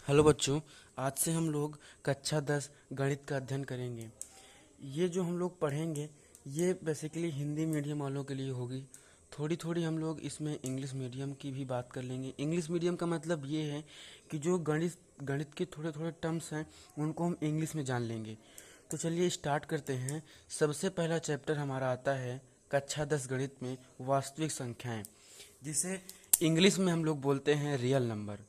Hello बच्चों, आज से हम लोग कक्षा 10 गणित का अध्ययन करेंगे। ये जो हम लोग पढ़ेंगे ये बेसिकली हिंदी मीडियम वालों के लिए होगी। थोड़ी थोड़ी हम लोग इसमें इंग्लिश मीडियम की भी बात कर लेंगे। इंग्लिश मीडियम का मतलब ये है कि जो गणित के थोड़े थोड़े टर्म्स हैं उनको हम इंग्लिश में जान लेंगे। तो चलिए स्टार्ट करते हैं। सबसे पहला चैप्टर हमारा आता है कक्षा 10 गणित में वास्तविक संख्याएं, जिसे इंग्लिश में हम लोग बोलते हैं रियल नंबर।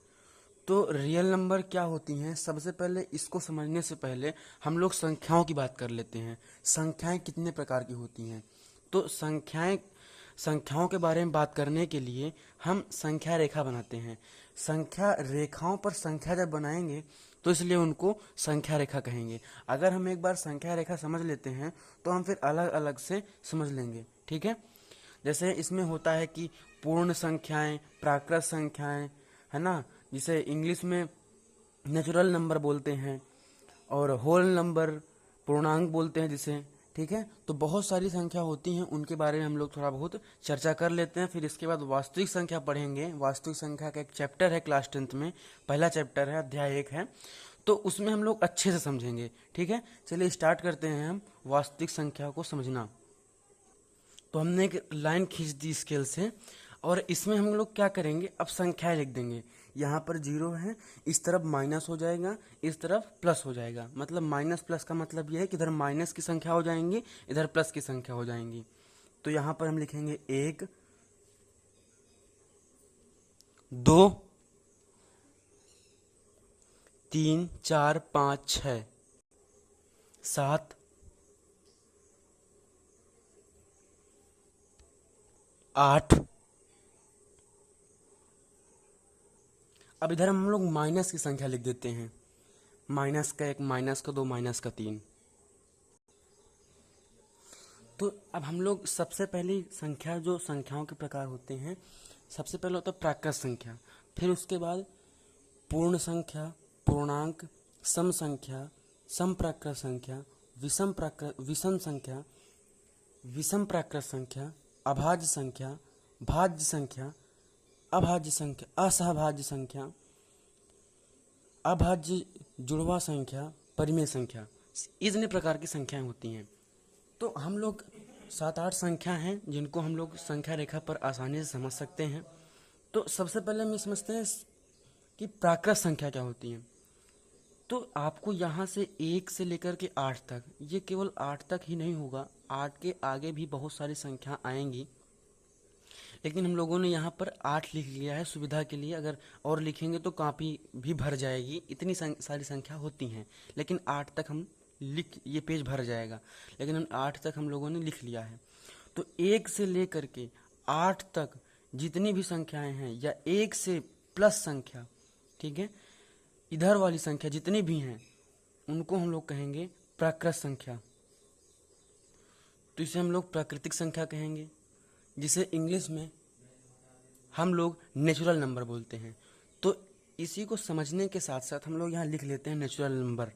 तो रियल नंबर क्या होती हैं? सबसे पहले इसको समझने से पहले हम लोग संख्याओं की बात कर लेते हैं। संख्याएं कितने प्रकार की होती हैं? तो संख्याओं के बारे में बात करने के लिए हम संख्या रेखा बनाते हैं। संख्या रेखाओं पर संख्या जब बनाएंगे तो इसलिए उनको संख्या रेखा कहेंगे। अगर हम एक बार संख्या रेखा समझ लेते हैं तो हम फिर अलग अलग से समझ लेंगे, ठीक है। जैसे इसमें होता है कि पूर्ण संख्याएं, प्राकृत संख्याएं, है ना, जिसे इंग्लिश में नेचुरल नंबर बोलते हैं, और होल नंबर, पूर्णांक बोलते हैं जिसे, ठीक है। तो बहुत सारी संख्या होती हैं, उनके बारे में हम लोग थोड़ा बहुत चर्चा कर लेते हैं। फिर इसके बाद वास्तविक संख्या पढ़ेंगे। वास्तविक संख्या का एक चैप्टर है क्लास 10th में, पहला चैप्टर है, अध्याय 1 है, तो उसमें हम लोग अच्छे से समझेंगे, ठीक है। चलिए स्टार्ट करते हैं हम वास्तविक संख्या को समझना। तो हमने एक लाइन खींच दी स्केल से, और इसमें हम लोग क्या करेंगे, अब संख्याएं लिख देंगे। यहाँ पर 0 है, इस तरफ माइनस हो जाएगा, इस तरफ प्लस हो जाएगा। मतलब माइनस प्लस का मतलब यह है कि इधर माइनस की संख्या हो जाएंगी, इधर प्लस की संख्या हो जाएंगी। तो यहाँ पर हम लिखेंगे 1, 2, 3, 4, 5, 6, 7, 8। अब इधर हम लोग माइनस की संख्या लिख देते हैं। माइनस का 1, माइनस का 2, माइनस का 3। तो अब हम लोग सबसे पहली संख्या, जो संख्याओं के प्रकार होते हैं, सबसे पहले होता है प्राकृत संख्या, फिर उसके बाद पूर्ण संख्या, पूर्णांक, सम संख्या, सम प्राकृत संख्या, विषम संख्या, विषम प्राकृत संख्या, अभाज्य संख्या, भाज्य संख्या, अभाज्य संख्या, असहभाज्य संख्या, अभाज्य जुड़वा संख्या, परिमेय संख्या। इतने प्रकार की संख्याएं होती हैं। तो हम लोग 7-8 संख्या हैं जिनको हम लोग संख्या रेखा पर आसानी से समझ सकते हैं। तो सबसे पहले हम समझते हैं कि प्राकृत संख्या क्या होती है। तो आपको यहाँ से 1 से लेकर के 8 तक, ये केवल 8 तक ही नहीं होगा, 8 के आगे भी बहुत सारी संख्या आएंगी, लेकिन हम लोगों ने यहाँ पर 8 लिख लिया है सुविधा के लिए। अगर और लिखेंगे तो कॉपी भी भर जाएगी, इतनी सारी संख्या होती हैं। लेकिन 8 तक हम ये पेज भर जाएगा, लेकिन हम 8 तक हम लोगों ने लिख लिया है। तो 1 से लेकर के 8 तक जितनी भी संख्याएं हैं, या 1 से प्लस संख्या, ठीक है, इधर वाली संख्या जितनी भी हैं उनको हम लोग कहेंगे प्राकृत संख्या। तो इसे हम लोग प्राकृतिक संख्या कहेंगे, जिसे इंग्लिश में हम लोग नेचुरल नंबर बोलते हैं। तो इसी को समझने के साथ साथ हम लोग यहाँ लिख लेते हैं नेचुरल नंबर।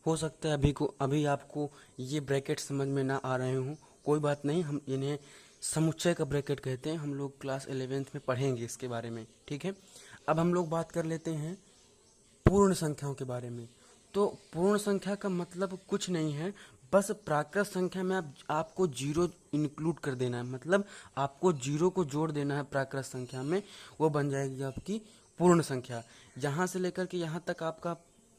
हो सकता है अभी आपको ये ब्रैकेट समझ में ना आ रहे हों, कोई बात नहीं, हम इन्हें समुच्चय का ब्रैकेट कहते हैं। हम लोग क्लास 11th में पढ़ेंगे इसके बारे में, ठीक है। अब हम लोग बात कर लेते हैं पूर्ण संख्याओं के बारे में। तो पूर्ण संख्या का मतलब कुछ नहीं है, बस प्राकृत संख्या में आपको 0 इंक्लूड कर देना है। मतलब आपको 0 को जोड़ देना है प्राकृत संख्या में, वो बन जाएगी आपकी पूर्ण संख्या। यहाँ से लेकर के यहाँ तक आपका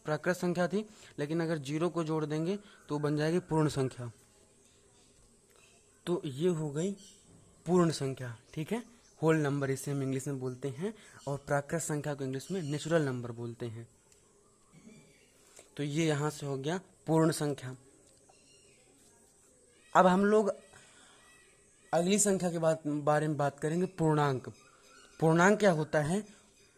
प्राकृत संख्या थी, लेकिन अगर 0 को जोड़ देंगे तो बन जाएगी पूर्ण संख्या। तो ये हो गई पूर्ण संख्या, ठीक है। होल नंबर इसे हम इंग्लिश में बोलते हैं, और प्राकृत संख्या को इंग्लिश में नेचुरल नंबर बोलते हैं। तो ये यहाँ से हो गया पूर्ण संख्या। अब हम लोग अगली संख्या के बारे में बात करेंगे, पूर्णांक। पूर्णांक क्या होता है?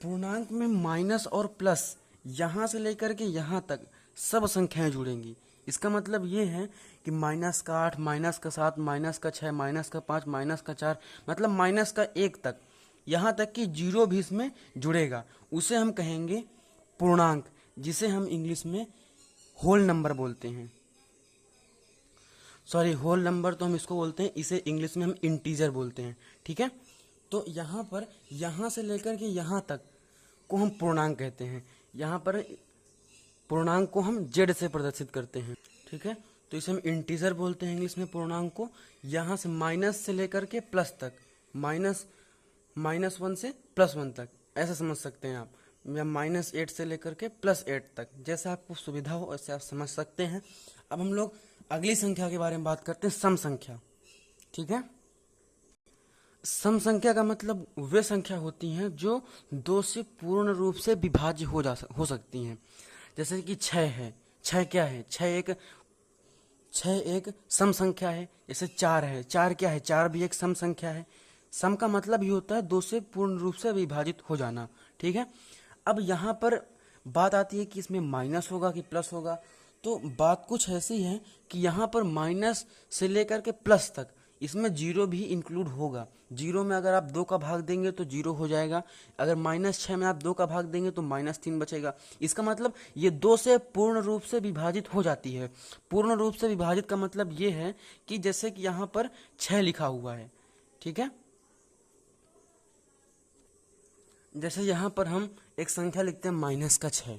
पूर्णांक में माइनस और प्लस, यहाँ से लेकर के यहाँ तक सब संख्याएं जुड़ेंगी। इसका मतलब ये है कि -8, -7, -6, -5, -4, मतलब -1 तक, यहाँ तक कि 0 भी इसमें जुड़ेगा, उसे हम कहेंगे पूर्णांक, जिसे हम इंग्लिश में होल नंबर बोलते हैं। सॉरी, होल नंबर तो हम इसको बोलते हैं, इसे इंग्लिश में हम इंटीजर बोलते हैं, ठीक है। तो यहाँ पर यहाँ से लेकर के यहाँ तक को हम पूर्णांक कहते हैं। यहाँ पर पूर्णांक को हम जेड से प्रदर्शित करते हैं, ठीक है। तो इसे हम इंटीजर बोलते हैं इंग्लिश में पूर्णांक को। यहाँ से माइनस से लेकर के प्लस तक, -1 से +1 तक, ऐसा समझ सकते हैं आप, या -8 से लेकर के +8 तक, जैसा आपको सुविधा हो वैसे आप समझ सकते हैं। अब हम लोग अगली संख्या के बारे में बात करते हैं, सम संख्या, ठीक है। सम संख्या का मतलब वे संख्या होती हैं जो 2 से पूर्ण रूप से विभाज्य हो सकती हैं। जैसे कि 6 है, 6 क्या है, 6 एक सम संख्या है। जैसे 4 है, 4 क्या है, 4 भी एक सम संख्या है। सम का मतलब ही होता है 2 से पूर्ण रूप से विभाजित हो जाना, ठीक है। अब यहाँ पर बात आती है कि इसमें माइनस होगा कि प्लस होगा। तो बात कुछ ऐसी है कि यहाँ पर माइनस से लेकर के प्लस तक इसमें जीरो भी इंक्लूड होगा। जीरो में अगर आप 2 का भाग देंगे तो जीरो हो जाएगा, अगर -6 में आप 2 का भाग देंगे तो -3 बचेगा। इसका मतलब ये 2 से पूर्ण रूप से विभाजित हो जाती है। पूर्ण रूप से विभाजित का मतलब ये है कि जैसे कि यहाँ पर 6 लिखा हुआ है, ठीक है। जैसे यहाँ पर हम एक संख्या लिखते हैं -6,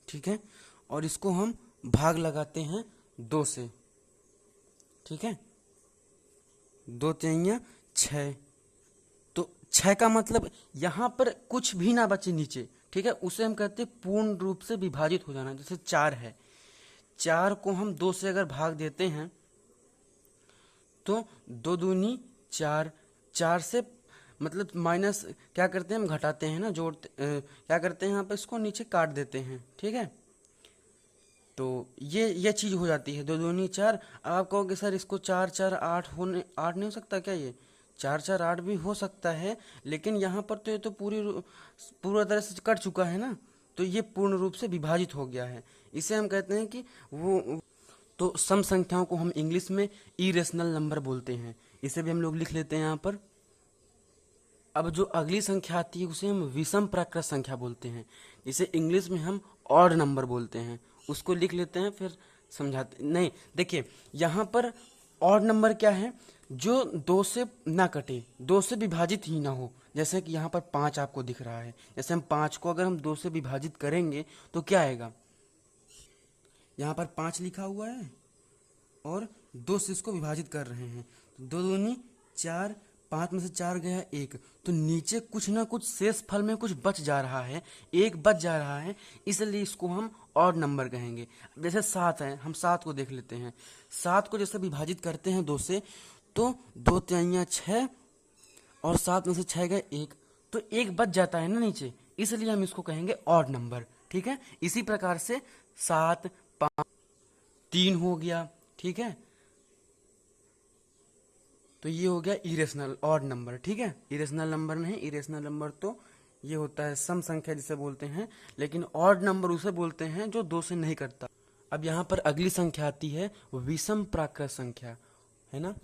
ठीक है, और इसको हम भाग लगाते हैं 2 से, ठीक है, 2 तिहाइयाँ 6। तो 6 का मतलब यहाँ पर कुछ भी ना बचे नीचे, ठीक है, उसे हम कहते हैं पूर्ण रूप से विभाजित हो जाना। जैसे 4 है, 4 को हम 2 से अगर भाग देते हैं तो 2 दूनी 4, 4 से मतलब माइनस क्या करते हैं हम, घटाते हैं ना, जोड़ते क्या करते हैं यहाँ पर, इसको नीचे काट देते हैं, ठीक है। तो ये चीज हो जाती है, 2 दूनी 4। आप कहोगे सर इसको 4 4 8 8 नहीं हो सकता क्या, ये 4 4 8 भी हो सकता है, लेकिन यहाँ पर तो ये तो पूरा तरह से कट चुका है ना, तो ये पूर्ण रूप से विभाजित हो गया है। इसे हम कहते हैं कि वो, तो सम संख्याओं को हम इंग्लिश में इरेशनल नंबर बोलते हैं। इसे भी हम लोग लिख लेते हैं यहाँ पर। अब जो अगली संख्या आती है उसे हम विषम प्राकृत संख्या बोलते हैं। इसे इंग्लिश में हम ऑड नंबर बोलते हैं। उसको लिख लेते हैं फिर समझाते, नहीं देखिए यहाँ पर ऑड नंबर क्या है, जो 2 से ना कटे, 2 से विभाजित ही ना हो। जैसे कि यहाँ पर 5 आपको दिख रहा है, जैसे हम 5 को अगर हम 2 से विभाजित करेंगे तो क्या आएगा, यहाँ पर 5 लिखा हुआ है और 2 से इसको विभाजित कर रहे हैं, तो 2 दूनी 4, 5 में से 4 गया 1, तो नीचे कुछ ना कुछ शेष फल में कुछ बच जा रहा है, 1 बच जा रहा है, इसलिए इसको हम ऑड नंबर कहेंगे। जैसे 7 है, हम 7 को देख लेते हैं। 7 को जैसे विभाजित करते हैं 2 से, तो 2 तिहाइयाँ 6 और 7 में से 6 गए 1, तो 1 बच जाता है ना नीचे, इसलिए हम इसको कहेंगे ऑड नंबर, ठीक है। इसी प्रकार से 7 5 3 हो गया, ठीक है, तो ये हो गया इरेशनल ऑड नंबर, ठीक है। इरेशनल नंबर नहीं, इरेशनल नंबर तो ये होता है सम संख्या जिसे बोलते हैं, लेकिन ऑड नंबर उसे बोलते हैं जो 2 से नहीं कटता। अब यहाँ पर अगली संख्या आती है विषम प्राकृत संख्या, है ना।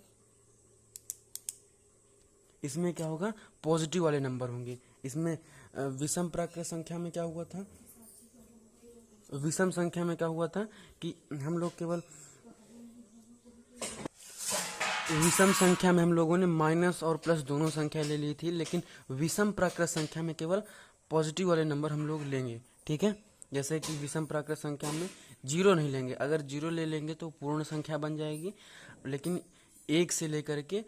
इसमें क्या होगा, पॉजिटिव वाले नंबर होंगे। इसमें विषम प्राकृत संख्या में क्या हुआ था, विषम संख्या में क्या हुआ था कि हम लोग केवल विषम संख्या में हम लोगों ने माइनस और प्लस दोनों संख्या ले ली थी, लेकिन विषम प्राकृत संख्या में केवल पॉजिटिव वाले नंबर हम लोग लेंगे, ठीक है। जैसे कि विषम प्राकृत संख्या में 0 नहीं लेंगे, अगर 0 ले लेंगे तो पूर्ण संख्या बन जाएगी, लेकिन 1 से लेकर के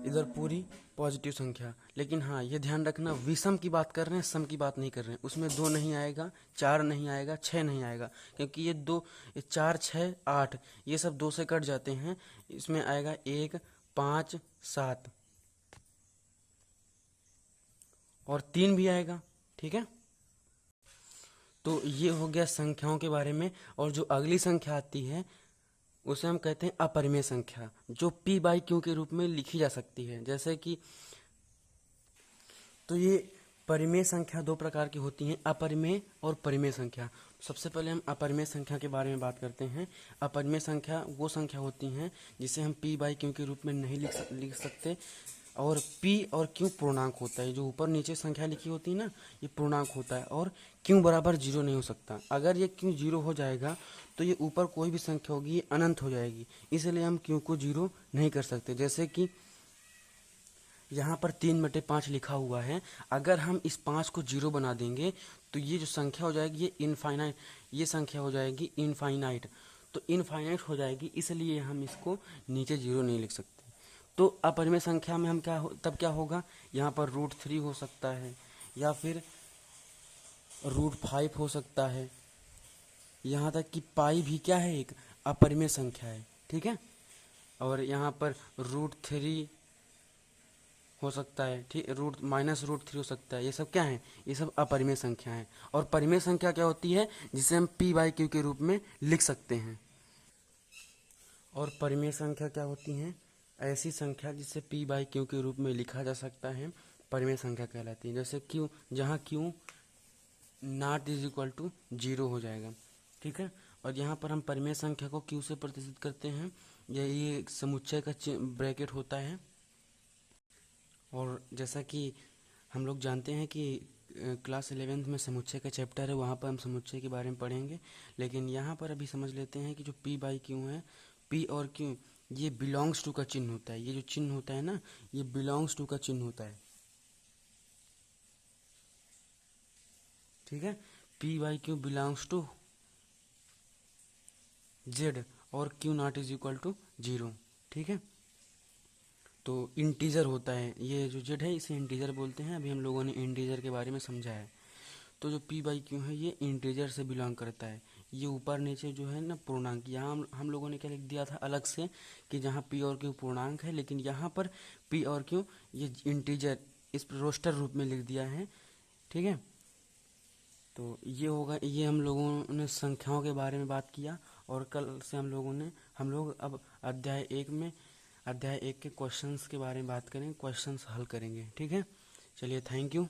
इधर पूरी पॉजिटिव संख्या। लेकिन हाँ ये ध्यान रखना, विषम की बात कर रहे हैं, सम की बात नहीं कर रहे हैं। उसमें 2 नहीं आएगा, 4 नहीं आएगा, 6 नहीं आएगा, क्योंकि ये 4 6 8 ये सब 2 से कट जाते हैं। इसमें आएगा 1 5 7 और 3 भी आएगा, ठीक है। तो ये हो गया संख्याओं के बारे में। और जो अगली संख्या आती है उसे हम कहते हैं अपरिमेय संख्या, जो p/q के रूप में लिखी जा सकती है। जैसे कि तो ये परिमेय संख्या 2 प्रकार की होती हैं, अपरिमेय और परिमेय संख्या। सबसे पहले हम अपरिमेय संख्या के बारे में बात करते हैं। अपरिमेय संख्या वो संख्या होती हैं जिसे हम p/q के रूप में नहीं लिख सकते, और p और q पूर्णांक होता है। जो ऊपर नीचे संख्या लिखी होती है ना, ये पूर्णांक होता है, और q बराबर 0 नहीं हो सकता। अगर ये q 0 हो जाएगा तो ये ऊपर कोई भी संख्या होगी ये अनंत हो जाएगी, इसलिए हम q को 0 नहीं कर सकते। जैसे कि यहाँ पर 3/5 लिखा हुआ है। अगर हम इस 5 को 0 बना देंगे तो ये जो संख्या हो जाएगी ये इनफाइनाइट, ये संख्या हो जाएगी इनफाइनाइट। तो इनफाइनाइट हो जाएगी, इसलिए हम इसको नीचे 0 नहीं लिख सकते। तो अपरिमेय संख्या में हम तब क्या होगा, यहाँ पर √3 हो सकता है, या फिर √5 हो सकता है। यहाँ तक कि पाई भी क्या है, एक अपरिमेय संख्या है, ठीक है। और यहाँ पर √3 हो सकता है, ठीक, -√3 हो सकता है। ये सब क्या है, ये सब अपरिमेय संख्या है। और परिमेय संख्या क्या होती है, जिसे हम p/q के रूप में लिख सकते हैं। और परिमेय संख्या क्या होती हैं, ऐसी संख्या जिसे p/q के रूप में लिखा जा सकता है, परिमेय संख्या कहलाती है। जैसे q, जहाँ q ≠ 0 हो जाएगा, ठीक है। और यहाँ पर हम परिमेय संख्या को q से प्रतिनिधित करते हैं, ये समुच्चय का ब्रैकेट होता है। और जैसा कि हम लोग जानते हैं कि क्लास 11th में समुच्चय का चैप्टर है, वहाँ पर हम समुच्चय के बारे में पढ़ेंगे। लेकिन यहाँ पर अभी समझ लेते हैं कि जो p/q है, p और q ये बिलोंग्स टू का चिन्ह होता है। ये जो चिन्ह होता है ना, ये बिलोंग्स टू का चिन्ह होता है, ठीक है। p/q बिलोंग्स टू z और q ≠ 0, ठीक है। तो इंटीजर होता है, ये जो z है इसे इंटीजर बोलते हैं। अभी हम लोगों ने इंटीजर के बारे में समझा है। तो जो p/q है ये इंटीजर से बिलोंग करता है। ये ऊपर नीचे जो है ना पूर्णांक, यहाँ हम लोगों ने क्या लिख दिया था अलग से कि जहाँ p और q पूर्णांक है, लेकिन यहाँ पर p और q ये इंटीजर इस रोस्टर रूप में लिख दिया है, ठीक है। तो ये होगा, ये हम लोगों ने संख्याओं के बारे में बात किया। और कल से हम लोग अब अध्याय 1 के क्वेश्चंस के बारे में बात करेंगे, क्वेश्चंस हल करेंगे, ठीक है। चलिए, थैंक यू।